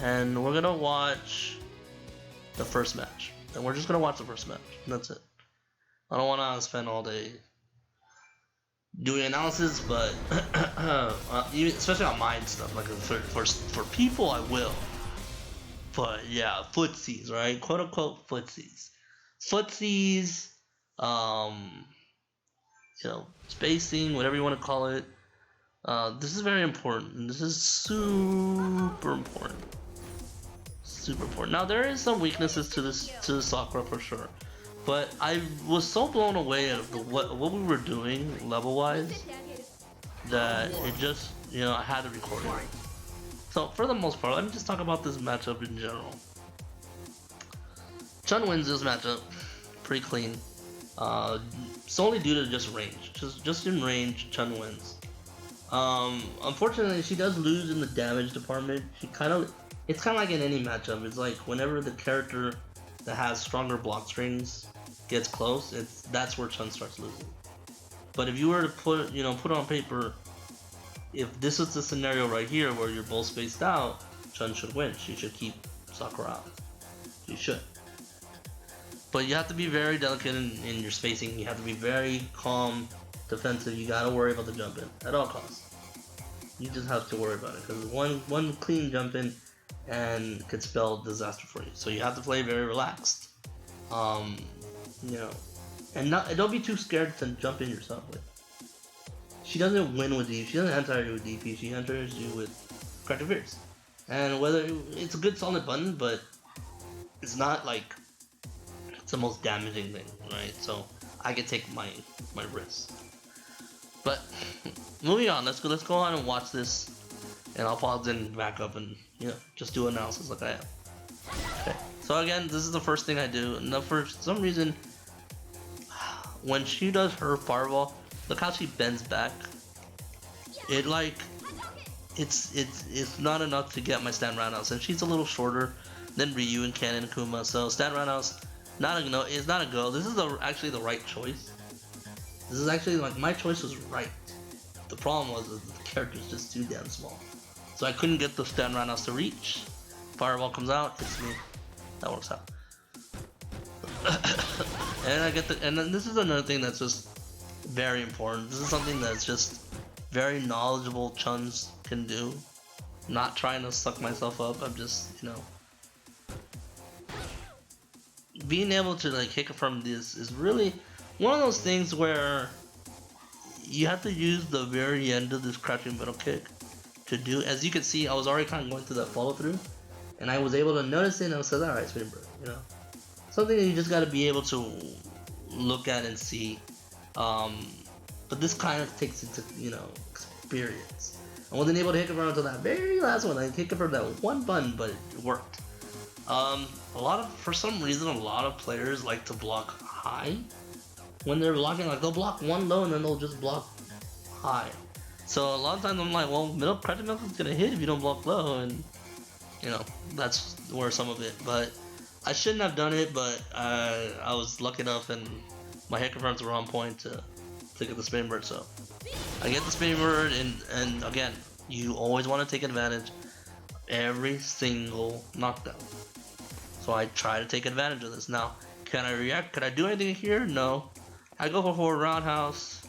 and we're gonna watch the first match. And we're just gonna watch the first match. That's it. I don't want to spend all day doing analysis, but especially on mine stuff. Like for people, I will. But yeah, footsies, right? Quote unquote footsies. Footsies, spacing, whatever you want to call it. This is very important. This is super important. Super important. Now there is some weaknesses to the Sakura for sure, but I was so blown away at what we were doing level wise that it just I had to record it. So for the most part, let me just talk about this matchup in general. Chun wins this matchup, pretty clean. Solely due to just range. Just in range, Chun wins. Unfortunately, she does lose in the damage department. It's kind of like in any matchup. It's like whenever the character that has stronger block strings gets close, that's where Chun starts losing. But if you were to put on paper, if this was the scenario right here where you're both spaced out, Chun should win. She should keep Sakura out. She should. But you have to be very delicate in your spacing. You have to be very calm, defensive. You gotta worry about the jump in at all costs. You just have to worry about it because one clean jump in and could spell disaster for you. So you have to play very relaxed. And don't be too scared to jump in yourself. She doesn't win with DP. She doesn't enter you with DP. She enters you with corrective fears. And whether it's a good solid button, but it's not like it's the most damaging thing, right? So I can take my risk. But moving on, let's go on and watch this, and I'll pause and back up and just do analysis like I am. Okay. So again, this is the first thing I do, and for some reason, when she does her fireball, look how she bends back. It's not enough to get my stand roundhouse, and she's a little shorter than Ryu and Ken and Kuma, so stand roundhouse it's not a go. This is actually the right choice. This is actually my choice was right. The problem was that the character's just too damn small, so I couldn't get the stand roundhouse to reach. Fireball comes out, hits me. That works out. And then this is another thing that's just very important. This is something that's just very knowledgeable Chuns can do. Not trying to suck myself up. I'm just being able to hit from this is really one of those things where you have to use the very end of this crouching middle kick to do. As you can see, I was already kind of going through that follow through, and I was able to notice it, and I said, alright, spin bird, something that you just got to be able to look at and see. But this kind of takes into experience. I wasn't able to hit confirm until that very last one. I hit confirm that one button, but it worked. For some reason, a lot of players like to block high when they're blocking. They'll block one low and then they'll just block high. So a lot of times I'm like, well, crouching middle is gonna hit if you don't block low, and that's where some of it. But I shouldn't have done it, but I was lucky enough, and my hit confirms were on point to get the spin bird. So I get the spin bird, and again, you always want to take advantage every single knockdown. So I try to take advantage of this. Now, can I react? Could I do anything here? No. I go for forward roundhouse,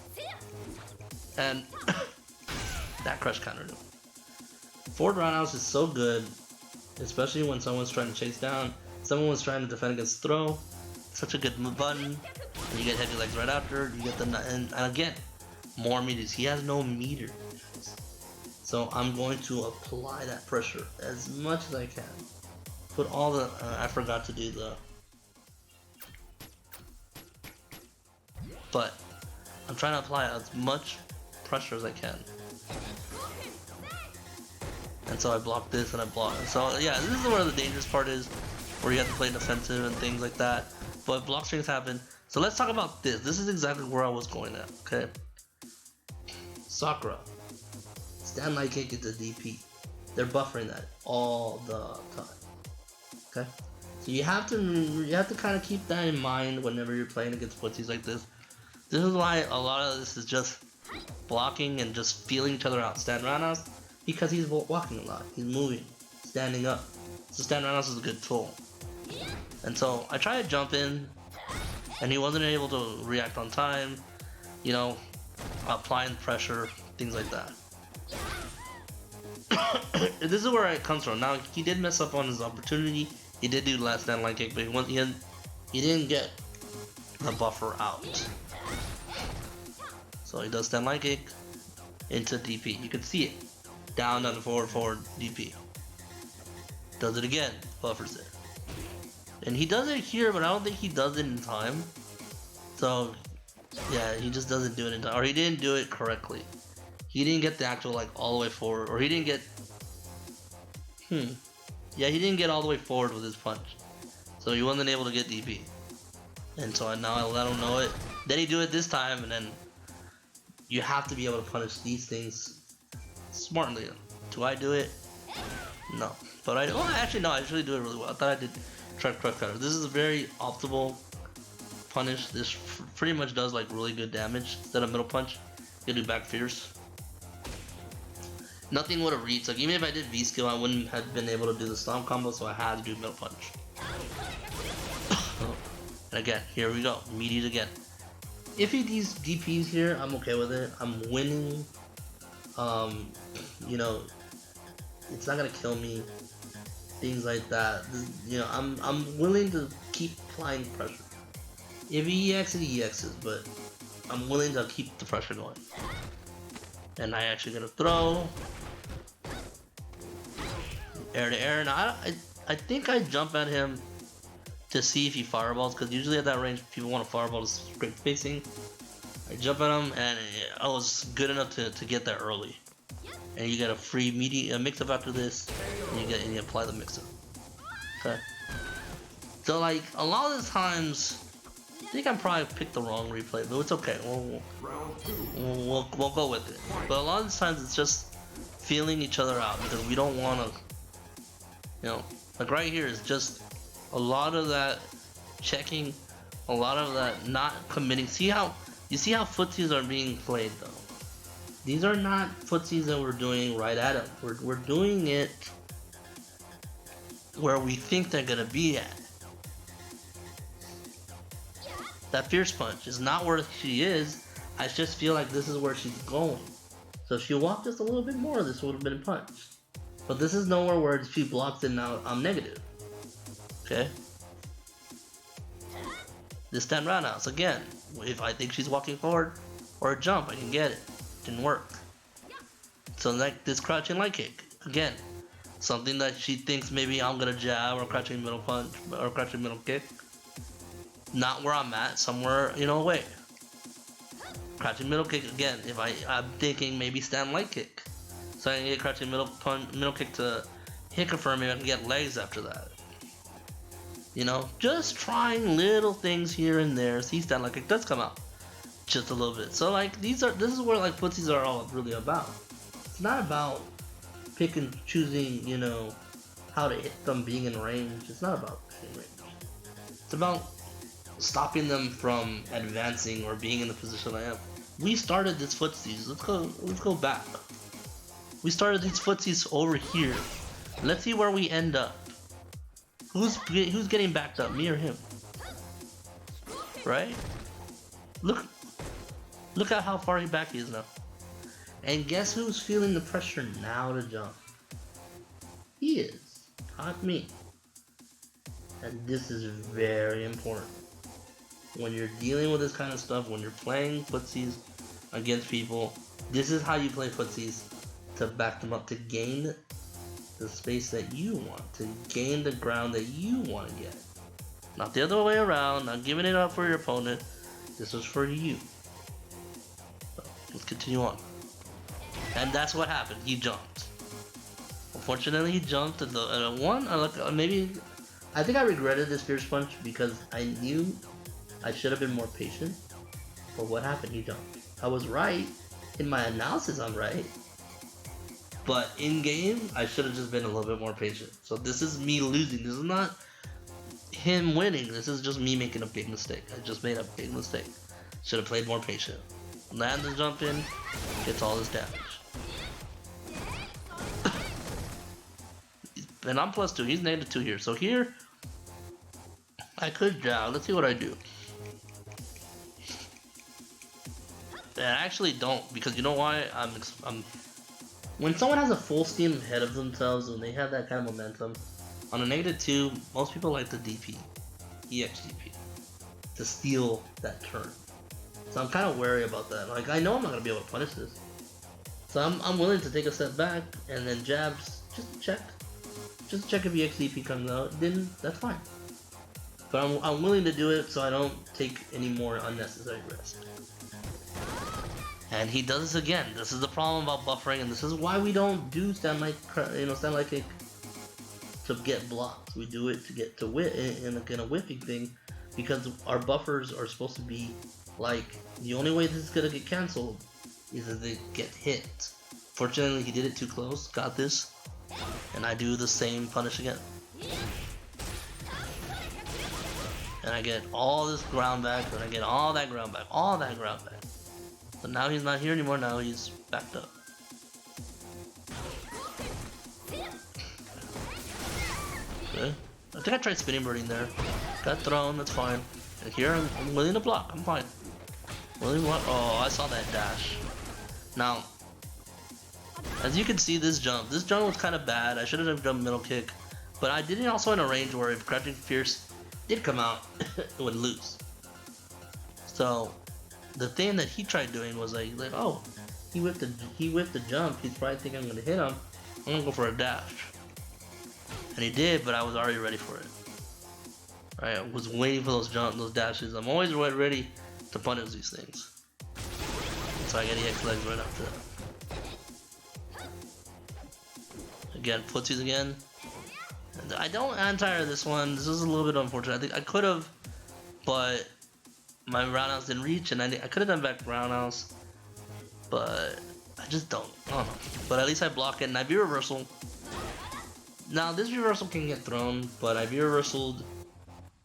and that crush countered him. Forward roundhouse is so good, especially when someone's trying to chase down. Someone was trying to defend against throw. Such a good button. And you get heavy legs right after. You get and again, more meters. He has no meter. So I'm going to apply that pressure as much as I can. Put all the. I forgot to do the. But I'm trying to apply as much pressure as I can. And so I block this and I block. So yeah, this is where the dangerous part is, where you have to play defensive and things like that. But block strings happen. So let's talk about this. This is exactly where I was going at. Okay. Sakura. Stand light kick into DP. They're buffering that all the time. Okay. So you have to kind of keep that in mind whenever you're playing against footsies like this. This is why a lot of this is just blocking and just feeling each other out. Stand roundhouse, because he's walking a lot. He's moving, standing up. So stand roundhouse is a good tool. And so I tried to jump in, and he wasn't able to react on time, you know, applying pressure, things like that. This is where it comes from. Now, he did mess up on his opportunity. He did do last stand line kick, but he didn't get the buffer out. So he does stand line kick into DP. You can see it. Down, forward, DP. Does it again, buffers it. And he does it here, but I don't think he does it in time. So, yeah, he just doesn't do it in time. Or he didn't do it correctly. He didn't get the actual, like, all the way forward. Or he didn't get... Yeah, he didn't get all the way forward with his punch. So he wasn't able to get DP. And so now I let him know it. Then he do it this time, and then... You have to be able to punish these things smartly. Do I do it? No. But I... Well, actually, no, I actually do it really well. I thought I did truck cutter. This is a very optimal punish. This pretty much does, like, really good damage. Instead of middle punch, you do back fierce. Nothing would have reached. Like, even if I did V skill, I wouldn't have been able to do the stomp combo, so I had to do middle punch. And again, here we go. Immediate again. If he these DPs here, I'm okay with it. I'm winning. You know, it's not gonna kill me. Things like that. You know, I'm willing to keep applying pressure. If he EXs, he EXs, but I'm willing to keep the pressure going. And I actually gonna throw air to air. Now I think I jump at him to see if he fireballs, because usually at that range people want to fireball to straight facing. I jump at him and I was good enough to get there early. And you get a free mix up after this, and you apply the mix up. Okay. So like a lot of the times, I think I probably picked the wrong replay, but it's okay. We'll go with it. But a lot of the times it's just feeling each other out, because we don't want to, you know, like right here is just a lot of that checking, a lot of that not committing. You see how footsies are being played though. These are not footsies that we're doing right at him. We're doing it where we think they're gonna be at. That fierce punch is not where she is. I just feel like this is where she's going. So if she walked just a little bit more, this would have been a punch. But this is nowhere where she blocks it, now I'm negative. Okay? This stand roundhouse, again, if I think she's walking forward or a jump, I can get it. Didn't work. So like this crouching light kick, again, something that she thinks maybe I'm gonna jab or crouching middle punch or crouching middle kick. Not where I'm at, somewhere, you know, away. Crouching middle kick again, if I'm thinking maybe stand light kick. So I can get crouching middle kick to hit confirm, maybe I can get legs after that. You know, just trying little things here and there. See, stand light kick does come out just a little bit. So like this is where like footsies are all really about. It's not about picking, choosing, you know, how to hit them being in range. It's not about being in range. It's about stopping them from advancing or being in the position I am. We started this footsies. Let's go back. We started these footsies over here. Let's see where we end up. Who's getting backed up, me or him? Right? Look at how far back he is now. And guess who's feeling the pressure now to jump? He is, not me. And this is very important. When you're dealing with this kind of stuff, when you're playing footsies against people, this is how you play footsies to back them up, to gain the space that you want, to gain the ground that you want to get. Not the other way around, not giving it up for your opponent. This is for you. So, let's continue on. And that's what happened. He jumped. Unfortunately, he jumped at the one. I think I regretted this fierce punch because I knew I should have been more patient. But what happened? He jumped. I was right. In my analysis, I'm right. But in game, I should have just been a little bit more patient. So this is me losing. This is not him winning. This is just me making a big mistake. I just made a big mistake. Should have played more patient. Land the jump in, gets all this damage. And I'm +2. He's -2 here. So here, I could jab. Let's see what I do. And I actually don't, because you know why? I'm when someone has a full steam ahead of themselves, when they have that kind of momentum, on a -2, most people like to DP, EXDP, to steal that turn. So I'm kind of wary about that. Like, I know I'm not gonna be able to punish this, so I'm willing to take a step back and then jabs just to check if EXDP comes out. Then that's fine. But I'm willing to do it so I don't take any more unnecessary risk. And he does this again. This is the problem about buffering, and this is why we don't do stand like kick to get blocks. We do it to get to whip in a whipping thing, because our buffers are supposed to be like, the only way this is gonna get cancelled is if they get hit. Fortunately, he did it too close. Got this, and I do the same punish again, and I get all this ground back, and I get all that ground back, So now he's not here anymore, now he's backed up. Okay. I think I tried spinning birding there. Got thrown, that's fine. And here I'm willing to block, I'm fine. Willing to block. Oh, I saw that dash. Now, as you can see, this jump was kind of bad. I should have jumped middle kick. But I did it also in a range where if Crouching Fierce did come out, it would lose. So, the thing that he tried doing was like, oh, he whipped the jump. He's probably thinking I'm gonna hit him. I'm gonna go for a dash, and he did. But I was already ready for it. Right, I was waiting for those dashes. I'm always ready to punish these things. So I get EX legs right after that. Again, footsies again. And I don't anti-air this one. This is a little bit unfortunate. I think I could have, but my roundhouse didn't reach, and I could have done back roundhouse, but I just don't. I don't know. But at least I block it, and I V reversal. Now this reversal can get thrown, but I V reversaled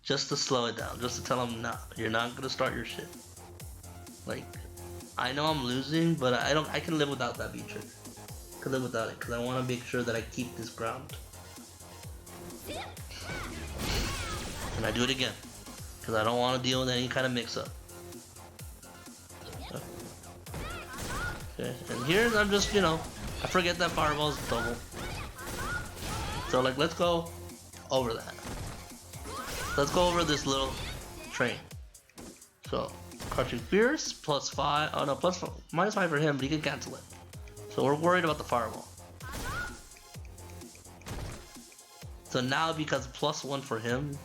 just to slow it down, just to tell him, nah, you're not gonna start your shit. Like, I know I'm losing, but I can live without that V trick. I can live without it, because I want to make sure that I keep this ground. And I do it again, because I don't want to deal with any kind of mix-up. Okay, and here I'm just, I forget that fireball is double. So like, let's go over that. Let's go over this little train. So, Crouching Fierce, +5, oh no, -5 for him, but he can cancel it. So we're worried about the fireball. So now because +1 for him,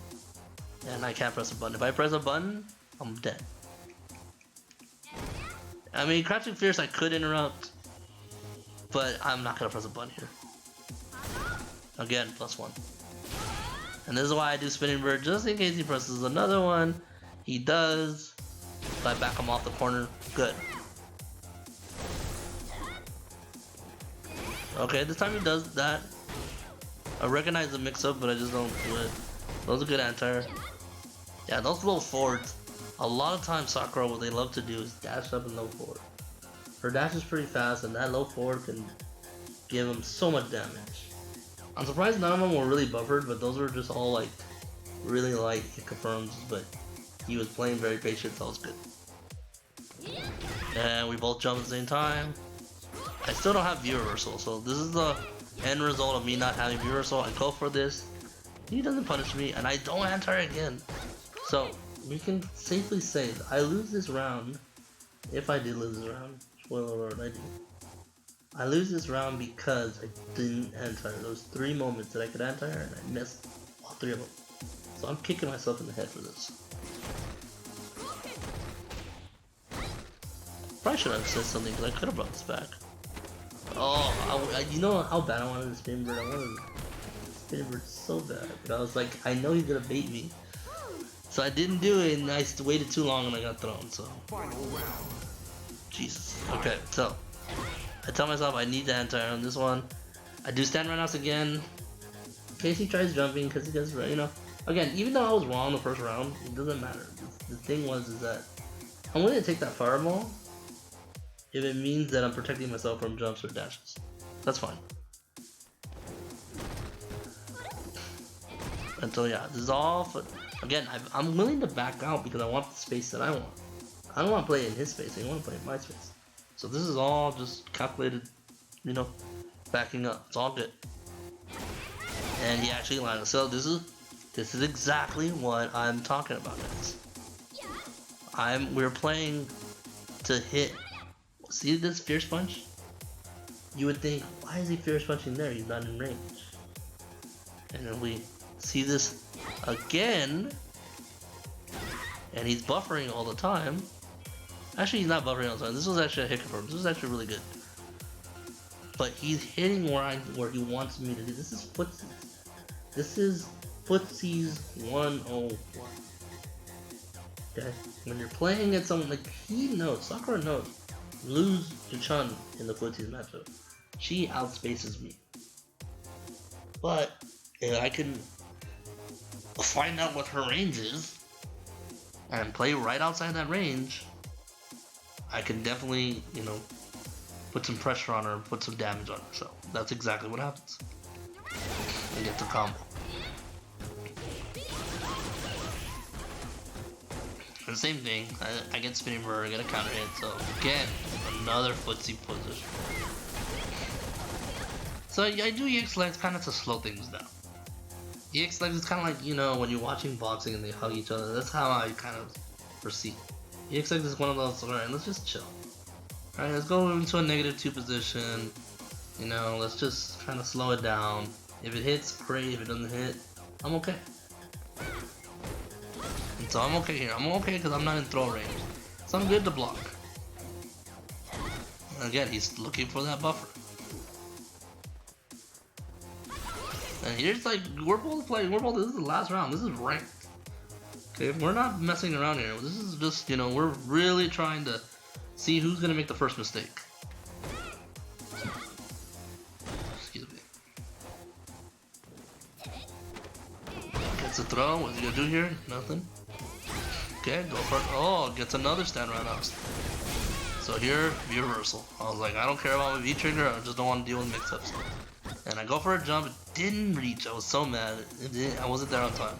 and I can't press a button. If I press a button, I'm dead. I mean, Crouching Fierce I could interrupt, but I'm not gonna press a button here. Again, +1. And this is why I do Spinning Bird, just in case he presses another one. He does. So I back him off the corner. Good. Okay, this time he does that. I recognize the mix-up, but I just don't do it. That was a good anti-air. Yeah, those low forwards. A lot of times Sakura, what they love to do is dash up and low forward. Her dash is pretty fast, and that low forward can give him so much damage. I'm surprised none of them were really buffered, but those were just all like really light hit confirms, but he was playing very patient, so that was good. And we both jump at the same time. I still don't have view reversal, so this is the end result of me not having view reversal. I go for this, he doesn't punish me, and I don't enter again. So we can safely say that I lose this round, if I did lose this round. Spoiler alert, I do. I lose this round because I didn't anti-air. Those 3 moments that I could anti-air, and I missed all 3 of them. So I'm kicking myself in the head for this. Probably should have said something, because I could have brought this back. Oh, you know how bad I wanted to spin bird? I wanted to spin bird so bad, but I was like, I know he's gonna bait me. So I didn't do it, and I waited too long, and I got thrown, so. Jesus. Okay, so. I tell myself I need to anti-air on this one. I do stand roundhouse again, in case he tries jumping, because he does, again, even though I was wrong the first round, it doesn't matter. The thing is that I'm willing to take that fireball if it means that I'm protecting myself from jumps or dashes. That's fine. And so yeah, this is all for, again, I'm willing to back out because I want the space that I want. I don't want to play in his space, I want to play in my space. So this is all just calculated, you know, backing up. It's all good. And he actually landed. So this is exactly what I'm talking about, guys. We're playing to hit. See this fierce punch? You would think, why is he fierce punching there? He's not in range. And then we see this again, and he's buffering all the time. Actually, he's not buffering all the time. This was actually a hit confirm. This was actually really good. But he's hitting where he wants me to do. This is footsies. This is footsies 101. Okay? When you're playing against someone, like he knows, Sakura knows, lose to Chun in the footsies matchup. She outspaces me. But if I can find out what her range is and play right outside that range, I can definitely, you know, put some pressure on her, put some damage on her. So that's exactly what happens. And get the combo. And same thing, I get spinning bird, I get a counter hit, so again, another footsie position. So I do EX legs kind of to slow things down. EX legs is kind of like, you know, when you're watching boxing and they hug each other, that's how I kind of perceive. EX legs is one of those, alright, let's just chill. Alright, let's go into a -2 position. You know, let's just kind of slow it down. If it hits, great. If it doesn't hit, I'm okay. And so I'm okay here. I'm okay because I'm not in throw range. So I'm good to block. And again, he's looking for that buffer. And here's like, we're both, this is the last round. This is ranked. Okay, we're not messing around here. This is just, you know, we're really trying to see who's gonna make the first mistake. Excuse me. Gets a throw. What's he gonna do here? Nothing. Okay, go for it. Oh, gets another stand right out. So here, reversal. I was like, I don't care about my V trigger. I just don't want to deal with mix-ups. And I go for a jump. It didn't reach. I was so mad. I wasn't there on time.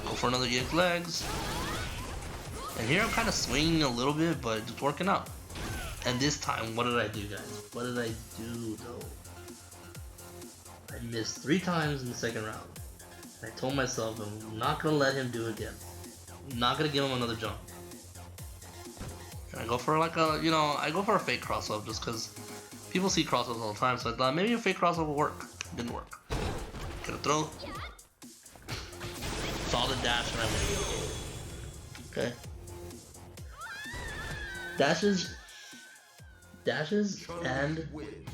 Go for another EX legs. And here I'm kind of swinging a little bit, but it's working out. And this time, what did I do, guys? What did I do, though? I missed 3 times in the second round. I told myself I'm not going to let him do it again. I'm not going to give him another jump. And I go for like a, you know, I go for a fake crossover just because people see crossovers all the time. So I thought maybe a fake crossover will work. Didn't work. Gonna throw. Saw the dash and I went. Okay. Dashes and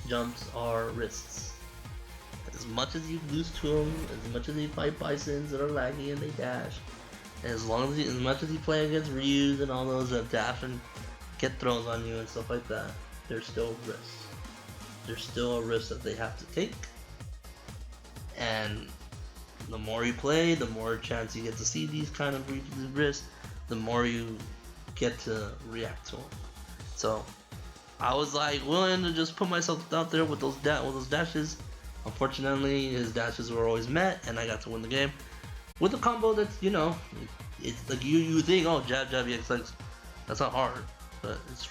jumps are risks. As much as you lose to them, as much as you fight Bisons that are laggy and they dash, and as much as you play against Ryus and all those that dash and get throws on you and stuff like that, there's still risks. There's still a risk that they have to take. And the more you play, the more chance you get to see these kind of risks, the more you get to react to them. So I was like willing to just put myself out there with those dashes. Unfortunately, his dashes were always met, and I got to win the game with a combo that's, you know, it's like you think, oh, jab, EX legs, that's not hard, but it's